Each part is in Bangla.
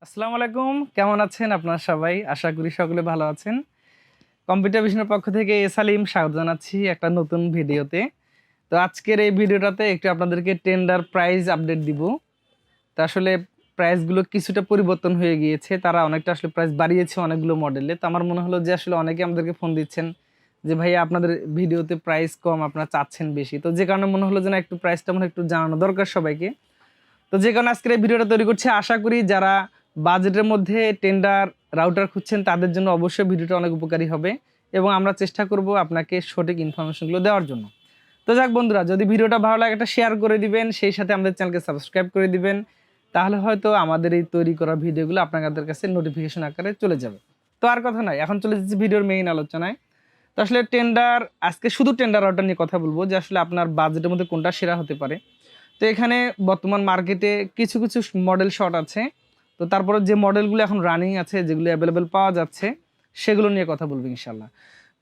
আসসালামু আলাইকুম, কেমন আছেন আপনারা সবাই? আশা করি সকলে ভালো আছেন। কম্পিউটার ভিশনের পক্ষ থেকে সালিম স্বাগত জানাচ্ছি একটা নতুন ভিডিওতে। তো আজকের এই ভিডিওটাতে একটু আপনাদেরকে টেন্ডার প্রাইস আপডেট দিব। তো আসলে প্রাইসগুলো কিছুটা পরিবর্তন হয়ে গিয়েছে। তারা অনেকটা আসলে প্রাইস বাড়িয়েছে অনেকগুলো মডেলে। তো আমার মনে হলো যে আসলে অনেকে আমাদেরকে ফোন দিচ্ছেন যে ভাইয়া আপনাদের ভিডিওতে প্রাইস কম, আপনারা চাচ্ছেন বেশি। তো যে কারণে মনে হলো যে না, একটু প্রাইসটা মনে হয় একটু জানানো দরকার সবাইকে। তো যে কারণে আজকের এই ভিডিওটা তৈরি করছি। আশা করি যারা বাজেটের মধ্যে টেন্ডার রাউটার খুঁজছেন তাদের জন্য অবশ্যই ভিডিওটা অনেক উপকারী হবে এবং আমরা চেষ্টা করব আপনাকে সঠিক ইনফরমেশনগুলো দেওয়ার জন্য। তো যাক বন্ধুরা, যদি ভিডিওটা ভালো লাগে একটা শেয়ার করে দিবেন, সেই সাথে আমাদের চ্যানেলকে সাবস্ক্রাইব করে দিবেন, তাহলে হয়তো আমাদের এই তৈরি করা ভিডিওগুলো আপনাদের কাছে নোটিফিকেশন আকারে চলে যাবে। তো আর কথা নয়, এখন চলে যাচ্ছি ভিডিওর মেইন আলোচনায়। তো আসলে টেন্ডার, আজকে শুধু টেন্ডার রাউটার নিয়ে কথা বলবো যে আসলে আপনার বাজেটের মধ্যে কোনটা সেরা হতে পারে। তো এখানে বর্তমান মার্কেটে কিছু কিছু মডেল শর্ট আছে। তো তারপরে যে মডেলগুলো এখন রানিং আছে, যেগুলো অ্যাভেলেবেল পাওয়া যাচ্ছে, সেগুলো নিয়ে কথা বলবো ইনশাল্লাহ।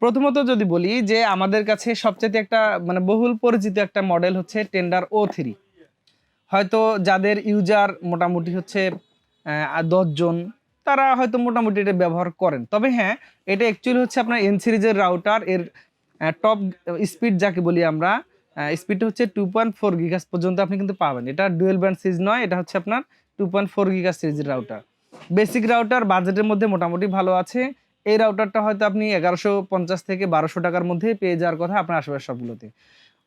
প্রথমত যদি বলি যে আমাদের কাছে সবচেয়ে একটা বহুল পরিচিত একটা মডেল হচ্ছে টেন্ডার O3। হয়তো যাদের ইউজার মোটামুটি হচ্ছে 10 জন, তারা হয়তো মোটামুটি এটা ব্যবহার করেন। তবে হ্যাঁ, এটা অ্যাকচুয়ালি হচ্ছে আপনার এন সিরিজের রাউটার। এর টপ স্পিড যাকে বলি আমরা, স্পিডটা হচ্ছে 2.4 গিগাস পর্যন্ত আপনি কিন্তু পাবেন। এটা ডুয়েল ব্যান্ড সিরিজ নয়, এটা হচ্ছে আপনার 2.4 গিগাস সিরিজের রাউটার। বেসিক রাউটার বাজেটের মধ্যে মোটামুটি ভালো আছে। এই রাউটারটা হয়তো আপনি 1150 থেকে 1200 টাকার মধ্যে পেয়ে যাওয়ার কথা আপনার আশেপাশে সবগুলোতে।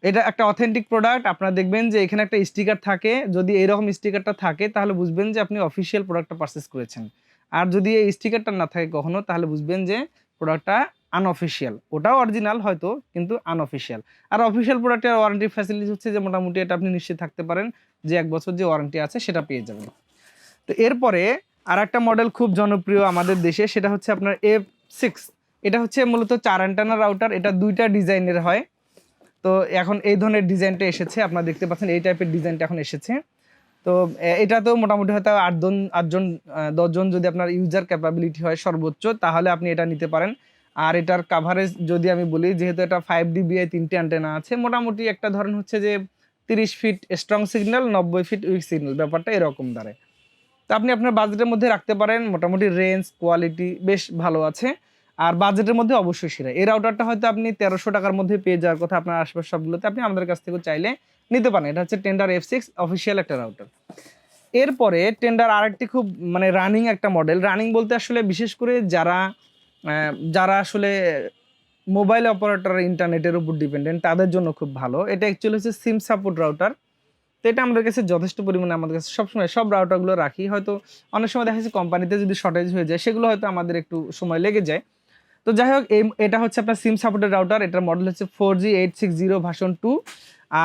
এটা একটা অথেন্টিক প্রোডাক্ট। আপনারা দেখবেন যে এখানে একটা স্টিকার থাকে। যদি এইরকম স্টিকারটা থাকে তাহলে বুঝবেন যে আপনি অফিসিয়াল প্রোডাক্টটা পারচেস করেছেন। আর যদি এই স্টিকারটা না থাকে কখনো, তাহলে বুঝবেন যে প্রোডাক্টটা আনঅফিসিয়াল। ওটাও অরিজিনাল হয়তো, কিন্তু আনঅফিসিয়াল। আর অফিসিয়াল প্রোডাক্টের ওয়ারেন্টি ফ্যাসিলিটি হচ্ছে যে মোটামুটি এটা আপনি নিশ্চিত থাকতে পারেন যে 1 বছর যে ওয়ারেন্টি আছে সেটা পেয়ে যাবেন। তো এরপরে আর একটা মডেল খুব জনপ্রিয় আমাদের দেশে, সেটা হচ্ছে আপনার F6। এটা হচ্ছে মূলত 4 অ্যান্টেনা রাউটার। এটা 2টা ডিজাইনের হয়। তো এখন এই ধরনের ডিজাইনটা এসেছে, আপনারা দেখতে পাচ্ছেন এই টাইপের ডিজাইনটা এখন এসেছে। তো এটা তো মোটামুটি হয়তো 8জন 10জন যদি আপনার ইউজার ক্যাপাবিলিটি হয় সর্বোচ্চ, তাহলে আপনি এটা নিতে পারেন। আর এটার কাভারেজ যদি আমি বলি, যেহেতু এটা 5 dBi 3টে অ্যান্টেনা আছে, মোটামুটি একটা ধরেন হচ্ছে যে 30 feet strong signal, 90 feet weak signal, ব্যাপারটা এরকম দাঁড়ায়। তো আপনি আপনার বাজেটের মধ্যে রাখতে পারেন। মোটামুটি রেঞ্জ কোয়ালিটি বেশ ভালো আছে, আর বাজেটের মধ্যে অবশ্যই সেরা। এই রাউটারটা হয়তো আপনি 1300 টাকার মধ্যে পেয়ে যাওয়ার কথা আপনার আশেপাশ সবগুলোতে। আপনি আমাদের কাছ থেকে চাইলে নিতে পারেন। এটা হচ্ছে টেন্ডার F6 অফিসিয়াল একটা রাউটার। এরপরে টেন্ডার আরেকটি খুব রানিং একটা মডেল। রানিং বলতে আসলে বিশেষ করে যারা আসলে মোবাইল অপারেটর ইন্টারনেটের উপর ডিপেন্ডেন্ট, তাদের জন্য খুব ভালো। এটা অ্যাকচুয়ালি হচ্ছে সিম সাপোর্ট রাউটার। তো এটা আমাদের কাছে যথেষ্ট পরিমাণে, আমাদের কাছে সবসময় সব রাউটারগুলো রাখি। হয়তো অনেক সময় দেখা যাচ্ছে কোম্পানিতে যদি শর্টেজ হয়ে যায়, সেগুলো হয়তো আমাদের একটু সময় লেগে যায়। তো যাই হোক, এটা হচ্ছে আপনার সিম সাপোর্টেড রাউটার। এটার মডেল হচ্ছে 4G860 ভার্সন 2।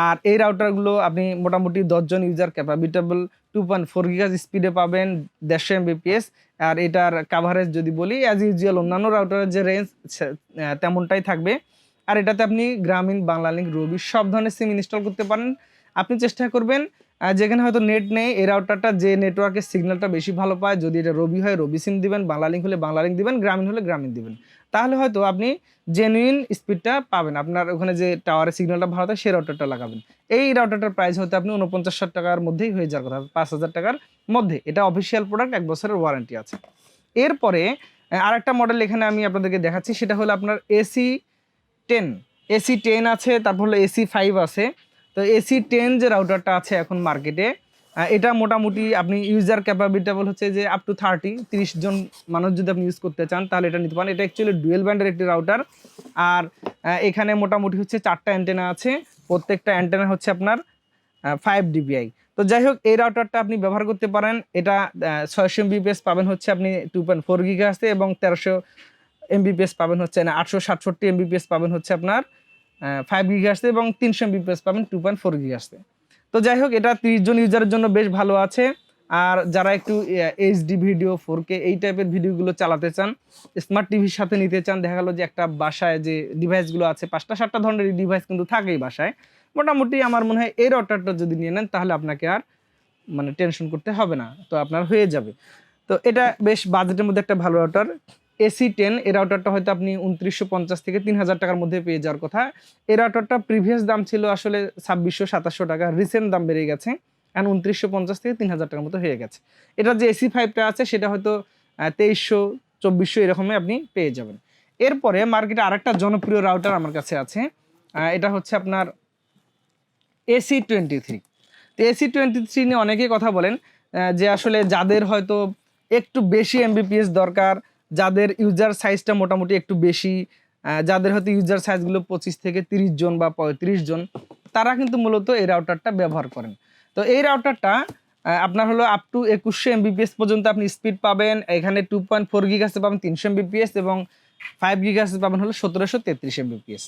আর এই রাউটারগুলো আপনি মোটামুটি 10 জন ইউজার ক্যাপাবিটেবল 2.4 গিগাস স্পিডে পাবেন, 150 Mbps। আর এটার কাভারেজ যদি বলি, অ্যাজ ইউজুয়াল অন্যান্য রাউটারের যে রেঞ্জ তেমনটাই থাকবে। আর এটাতে আপনি গ্রামীণ, বাংলালিংক, রবি সব ধরনের সিম ইনস্টল করতে পারেন। আপনি চেষ্টা করবেন যেখানে হয়তো নেট নেই, এই রাউটারটা যে নেটওয়ার্কের সিগন্যালটা বেশি ভালো পায়, যদি এটা রবি হয় রবি সিম দিবেন, বাংলালিংক হলে বাংলালিংক দিবেন, গ্রামীণ হলে গ্রামীণ দিবেন, তাহলে হয়তো আপনি জেনুইন স্পিডটা পাবেন। আপনার ওখানে যে টাওয়ারের সিগন্যালটা ভালো থাকে, সেই রাউটারটা লাগাবেন। এই রাউটারটার প্রাইস হয়তো আপনি 49 টাকার মধ্যেই হয়ে যাওয়ার কথা, 5000 টাকার মধ্যে। এটা অফিসিয়াল প্রোডাক্ট, 1 বছরের ওয়ারেন্টি আছে। এরপরে আরেকটা মডেল এখানে আমি আপনাদেরকে দেখাচ্ছি, সেটা হলো আপনার AC10 আছে, তারপর হলো AC5 আছে। তো AC10 যে রাউটারটা আছে এখন মার্কেটে, এটা মোটামুটি আপনি ইউজার ক্যাপাবিটেবল হচ্ছে যে আপ টু 30 জন মানুষ যদি আপনি ইউজ করতে চান, তাহলে এটা নিতে পারেন। এটা অ্যাকচুয়ালি ডুয়েল ব্যান্ডের একটি রাউটার। আর এখানে মোটামুটি হচ্ছে 4টা অ্যান্টেনা আছে, প্রত্যেকটা অ্যান্টেনা হচ্ছে আপনার 5 dBi। তো যাই হোক, এই রাউটারটা আপনি ব্যবহার করতে পারেন। এটা 600 Mbps পাবেন হচ্ছে আপনি 2.4 গিগাহার্টজে, এবং 1300 Mbps পাবেন হচ্ছে 867 Mbps পাবেন হচ্ছে আপনার 5 গিগাহার্টজে, এবং 300 Mbps পাবেন 2.4 গিগাহার্টজে। তো যাই হোক, এটা 30 জন ইউজারের জন্য বেশ ভালো আছে। আর যারা একটু এইচডি ভিডিও, 4K এই টাইপের ভিডিওগুলো চালাতে চান, স্মার্ট টিভির সাথে নিতে চান, দেখা গেলো যে একটা বাসায় যে ডিভাইসগুলো আছে, 5টা 7টা ধরনের ডিভাইস কিন্তু থাকেই বাসায়, মোটামুটি আমার মনে হয় এই রাউটারটা যদি নিয়ে নেন, তাহলে আপনাকে আর টেনশন করতে হবে না, তো আপনার হয়ে যাবে। তো এটা বেশ বাজেটের মধ্যে একটা ভালো রাউটার। AC10 এই রাউটারটা হয়তো আপনি 2950 থেকে 3000 টাকার মধ্যে পেয়ে যাওয়ার কথা। এই রাউটারটা প্রিভিয়াস দাম ছিল আসলে 2600-2700 টাকা, রিসেন্ট দাম বেড়ে গেছে। এখন 2950 থেকে 3000 টাকার মতো হয়ে গেছে। এটা যে AC5টা আছে সেটা হয়তো 2300 2400 এরকমই আপনি পেয়ে যাবেন। এরপরে মার্কেটে আরেকটা জনপ্রিয় রাউটার আমার কাছে আছে, এটা হচ্ছে আপনার AC23। তো AC23 নিয়ে অনেকেই কথা বলেন যে আসলে যাদের হয়তো একটু বেশি এমবিপিএস দরকার, যাদের ইউজার সাইজটা মোটামুটি একটু বেশি, যাদের হয়তো ইউজার সাইজগুলো 25 থেকে 30 জন বা 35 জন, তারা কিন্তু মূলত এই রাউটারটা ব্যবহার করেন। তো এই রাউটারটা আপনার হলো আপ টু 2100 এমবিপিএস পর্যন্ত আপনি স্পিড পাবেন। এখানে 2.4 গিগাসে পাবেন 300 এমবিপিএস এবং 5 গিগাসে পাবেন হলো 1733 এমবিপিএস।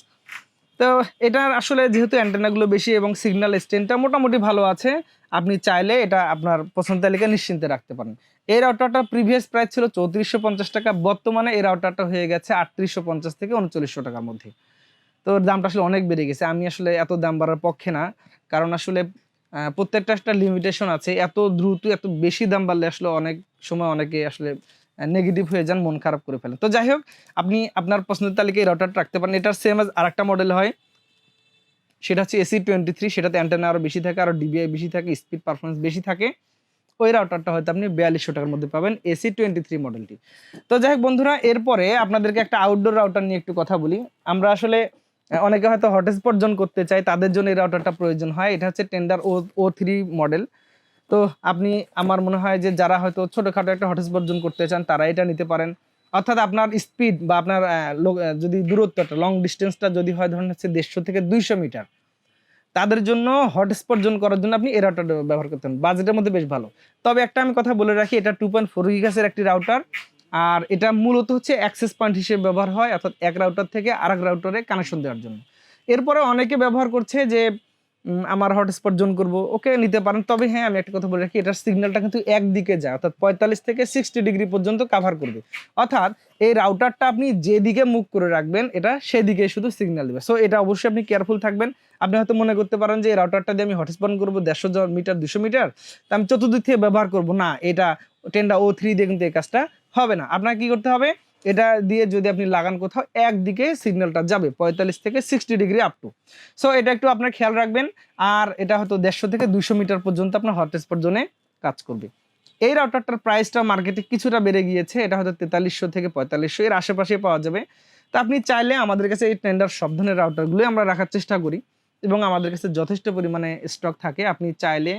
তো এটার আসলে যেহেতু অ্যান্টেনাগুলো বেশি এবং সিগন্যাল স্ট্রেংথটা মোটামুটি ভালো আছে, আপনি চাইলে এটা আপনার পছন্দ তালিকায় নিশ্চিন্তে রাখতে পারেন। এই রাউটারটার প্রিভিয়াস প্রাইস ছিল 3450 টাকা, বর্তমানে এই রাউটারটা হয়ে গেছে 3850 থেকে 3900 টাকার মধ্যে। তো দামটা আসলে অনেক বেড়ে গেছে। আমি আসলে এত দাম বাড়ার পক্ষে না, কারণ আসলে প্রত্যেকটা একটা লিমিটেশন আছে। এত দ্রুত এত বেশি দাম বাড়লে আসলে অনেক সময় অনেকে আসলে নেগেটিভ হয়ে যান, মন খারাপ করে ফেলেন। তো যাই হোক, আপনি আপনার পছন্দের তালিকায় এই রাউটারটা রাখতে পারেন। এটার সেম আরেকটা মডেল হয়, সেটা হচ্ছে AC23। সেটাতে অ্যান্টেনা আরও বেশি থাকে, আরও ডিবিআই বেশি থাকে, স্পিড পারফরমেন্স বেশি থাকে। ওই রাউটারটা হয়তো আপনি 4200 টাকার মধ্যে পাবেন, AC23 মডেলটি। তো যাই হোক বন্ধুরা, এরপরে আপনাদেরকে একটা আউটডোর রাউটার নিয়ে একটু কথা বলি। আমরা আসলে অনেকে হয়তো হটস্পট জোন করতে চাই, তাদের জন্য এই রাউটারটা প্রয়োজন হয়। এটা হচ্ছে টেন্ডার O3 মডেল। তো আপনি, আমার মনে হয় যে যারা হয়তো ছোটোখাটো একটা হটস্পট জোন করতে চান তারা এটা নিতে পারেন। অর্থাৎ আপনার স্পিড বা আপনার যদি দূরত্বটা, লং ডিস্টেন্সটা যদি হয় ধরেন হচ্ছে 150 থেকে 200 মিটার, তাদের জন্য হটস্পট জোন করার জন্য আপনি এই রাউটারটা ব্যবহার করতেন, বাজেটের মধ্যে বেশ ভালো। তবে একটা আমি কথা বলে রাখি, এটা 2.4 গিগাসের একটি রাউটার, আর এটা মূলত হচ্ছে অ্যাক্সেস পয়েন্ট হিসেবে ব্যবহার হয়, অর্থাৎ এক রাউটার থেকে আরেক রাউটারে কানেকশন দেওয়ার জন্য। এরপরে অনেকে ব্যবহার করছে যে আমার হটস্পট জোন করব, ওকে নিতে পারেন। তবে হ্যাঁ, আমি একটা কথা বলে রাখি, এটার সিগন্যালটা কিন্তু একদিকে যায়, অর্থাৎ 45 থেকে 60 ডিগ্রি পর্যন্ত কাভার করবে। অর্থাৎ এই রাউটারটা আপনি যেদিকে মুখ করে রাখবেন, এটা সেদিকে শুধু সিগন্যাল দেবে। সো এটা অবশ্যই আপনি কেয়ারফুল থাকবেন। আপনি হয়তো মনে করতে পারেন যে এই রাউটারটা দিয়ে আমি হটস্পট করবো 150 মিটার 200 মিটার, তা আমি চতুর্দিক থেকে ব্যবহার করব না। এটা টেন্ডা O3 দিয়ে কিন্তু এই কাজটা হবে না। আপনার কি করতে হবে, এটা দিয়ে যদি আপনি লাগান কোথাও, একদিকে সিগন্যালটা যাবে 45 থেকে 60 ডিগ্রি আপ টু। সো এটা একটু আপনার খেয়াল রাখবেন। আর এটা হয়তো 150 থেকে 200 মিটার পর্যন্ত আপনার হটস্পট জোনে কাজ করবে। এই রাউটারটার প্রাইসটা মার্কেটে কিছুটা বেড়ে গিয়েছে, এটা হয়তো 4300 থেকে 4500 এর আশেপাশে পাওয়া যাবে। তো আপনি চাইলে আমাদের কাছে এই টেন্ডার সব ধরনের রাউটারগুলো আমরা রাখার চেষ্টা করি এবং আমাদের কাছে যথেষ্ট পরিমাণে স্টক থাকে। আপনি চাইলে,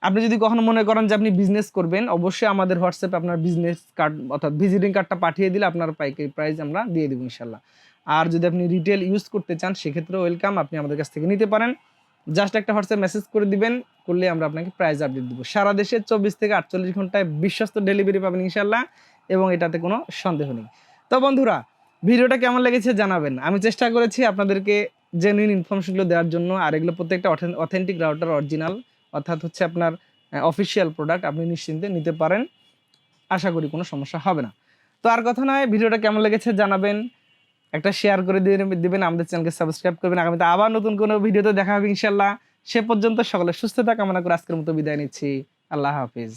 আপনি যদি কখনো মনে করেন যে আপনি বিজনেস করবেন, অবশ্যই আমাদের হোয়াটসঅ্যাপে আপনার বিজনেস কার্ড অর্থাৎ ভিজিটিং কার্ডটা পাঠিয়ে দিলে আপনার পাইকারি প্রাইস আমরা দিয়ে দেবো ইনশাল্লাহ। আর যদি আপনি রিটেল ইউজ করতে চান সেক্ষেত্রে ওয়েলকাম, আপনি আমাদের কাছ থেকে নিতে পারেন। জাস্ট একটা হোয়াটসঅ্যাপ মেসেজ করে দিবেন, করলে আমরা আপনাকে প্রাইস আপডেট দেবো। সারা দেশে 24 থেকে 48 ঘন্টায় বিশ্বস্ত ডেলিভারি পাবেন ইনশাল্লাহ, এবং এটাতে কোনো সন্দেহ নেই। তো বন্ধুরা, ভিডিওটা কেমন লেগেছে জানাবেন। আমি চেষ্টা করেছি আপনাদেরকে জেনুইন ইনফরমেশনগুলো দেওয়ার জন্য, আর এগুলো প্রত্যেকটা অথেন্টিক রাউটার, অরিজিনাল, অর্থাৎ হচ্ছে আপনার অফিসিয়াল প্রোডাক্ট, আপনি নিশ্চিন্তে নিতে পারেন। আশা করি কোনো সমস্যা হবে না। তো আর কথা নয়, ভিডিওটা কেমন লেগেছে জানাবেন, একটা শেয়ার করে দিবেন, আমাদের চ্যানেলকে সাবস্ক্রাইব করবেন। আগামীতে আবার নতুন কোনো ভিডিওতে দেখা হবে ইনশাল্লাহ। সে পর্যন্ত সকলে সুস্থতা কামনা করে আজকের মতো বিদায় নিচ্ছি। আল্লাহ হাফিজ।